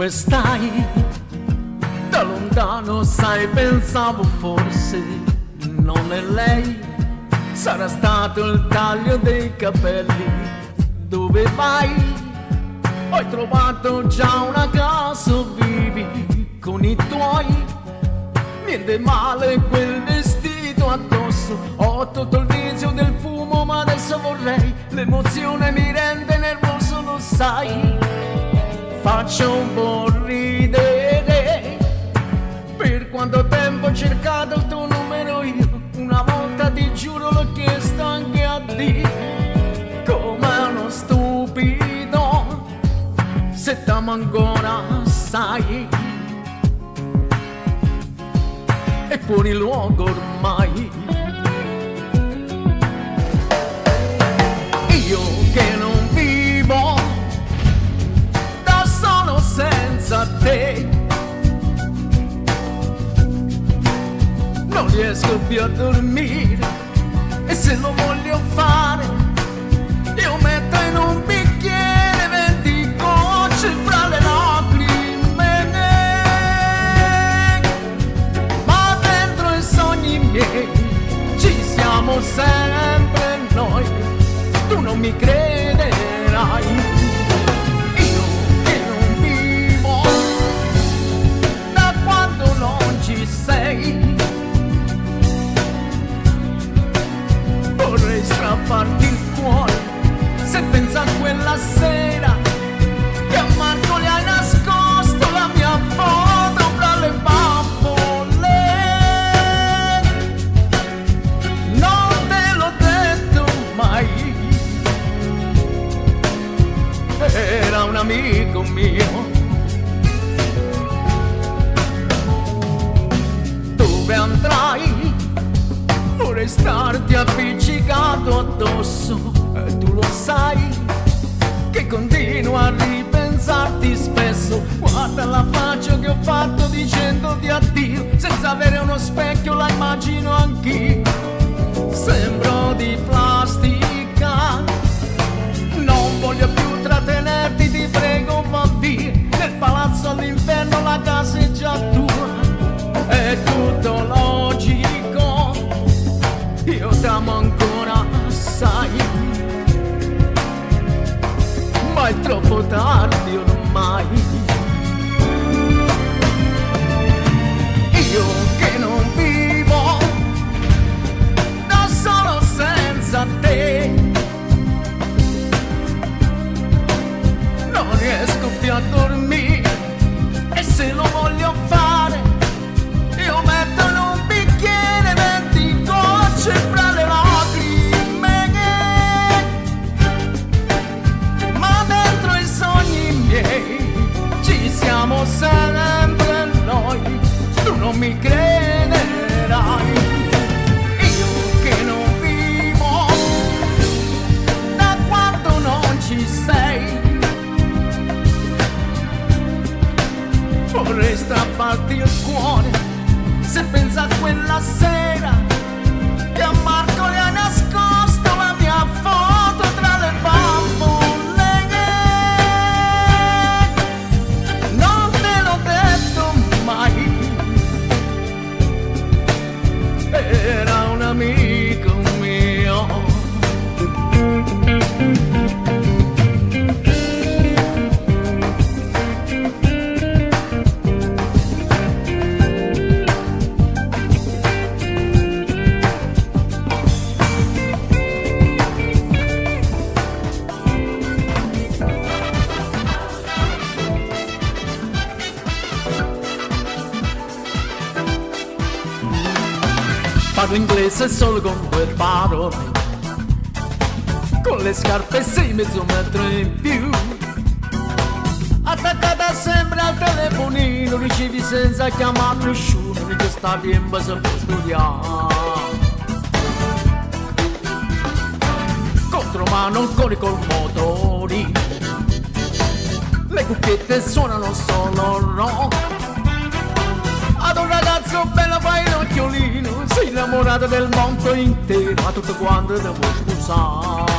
come stai? Da lontano sai, pensavo forse non è lei. Sarà stato il taglio dei capelli. Dove vai? Hai trovato già una casa o vivi con i tuoi? Niente male quel vestito addosso. Ho tolto il vizio del fumo ma adesso vorrei. L'emozione mi rende nervoso, lo sai. Faccio un po' ridere. Per quanto tempo ho cercato il tuo numero io. Una volta ti giuro l'ho chiesto anche a Dio. Come uno stupido, se t'amo ancora sai. È fuori luogo ormai. Io che non vivo da solo senza te, non riesco più a dormire e se lo voglio fare io metto in un bicchiere 20 gocce fra le lacrime, ma dentro i sogni miei ci siamo sempre noi. Tu non mi crederai. Io che non vivo da quando non ci sei, vorrei strapparti il cuore se pensa a quella sera che a Marco gli hai nascosto la mia foto fra le bambole. Non te l'ho detto mai, era un amico mio. Dove andrai? Vorrei starti appiccicato addosso e tu lo sai che continuo a ripensarti spesso. Guarda la faccia che ho fatto dicendoti addio, senza avere uno specchio la immagino anch'io. Sembro di plastica, non voglio più trattenerti, ti prego va via. Nel palazzo all'inferno la casa è già tua, è tutto logico. Io t'amo ancora, sai, ma è troppo tardi ormai. Io che non vivo da solo senza te, non riesco più a dormire e se lo voglio fare io metto in un bicchiere 20 gocce fra le lacrime, ma dentro i sogni miei ci siamo sempre noi. Tu non mi crederai. Io che non vivo da quando non ci sei, vorrei strapparti il cuore se pensa a quella sera che a Marco gli ha nascosto la mia foto tra le bambole. Non te l'ho detto mai, era un amico mio. Parlo inglese solo con 2 parole, con le scarpe 6 mezzo metro in più, attaccata sempre al telefonino, ricevi senza chiamare nessuno, di questa bimba si può studiare. Contromano ancora col motori, le cuffiette suonano solo rock. Ad un ragazzo bello fai l'occhiolino, sei innamorata del mondo intero, ma tutto quanto te vuoi scusare.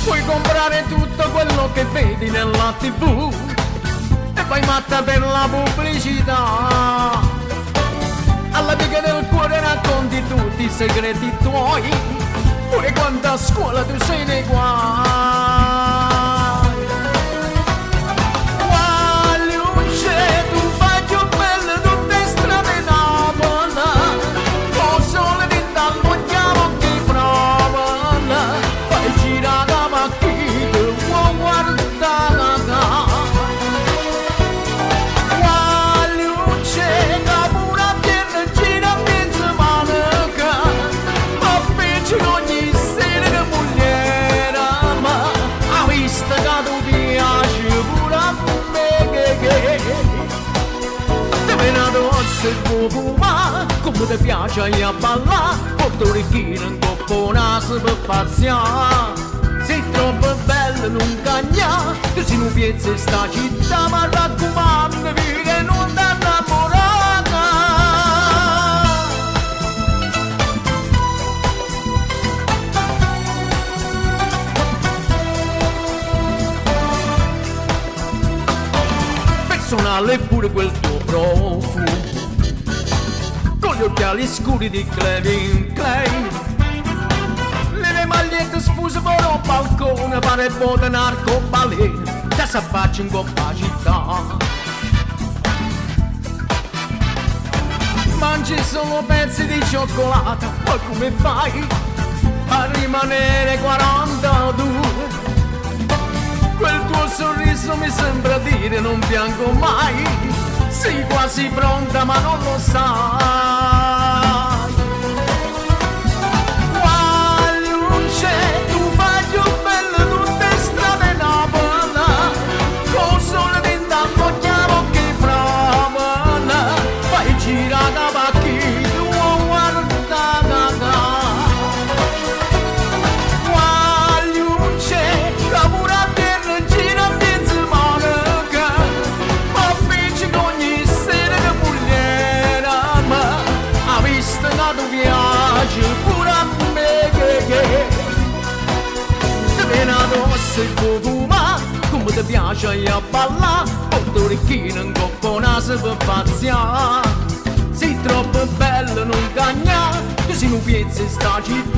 Puoi comprare tutto quello che vedi nella TV e vai matta per la pubblicità. Alla piega del cuore racconti tutti i segreti tuoi, pure quando a scuola tu sei nei guai. Guagliucce, tu fai più belle tutte le strade Napoli, con sole di dall'ogliamo che provano, fai girare la macchina, vuoi guardare. Guagliucce, da pura pierna gira mezza manica, ma vicino ogni sera che mogliera, ma ha visto che tu piace pure a me che te venato se vuoi fumare, come ti piace a ballare, porto orecchino in coppo naso per pazziare. Sei troppo bella non cagna, tu sei un piezzo in sta città, ma raccomando che non ti innamorata. Personale pure quel tuo profumo, con gli occhiali scuri di Calvin Klein, le magliette sfuse per un balcone, pare bote narcobaleno, che si affaccia in coppa città. Mangi solo pezzi di cioccolata, ma come fai a rimanere 42? Quel tuo sorriso mi sembra dire non piango mai, sei quasi pronta ma non lo sai. Guagliucce, tu fai più belle tutte le strade Napoli, con sole dentro chiaro che provano, fai girare la macchina, vuoi guardare. Guagliucce, la pura terra gira mezza manica, ma vicino ogni sera che pugliera, ma ha visto che tu piace pure a me che te venato se vuoi fumare, come ti piace a ballare, porto orecchino in coppo naso per pazziare. Sei troppo bella non cagna, tu sei un piezzo in sta città.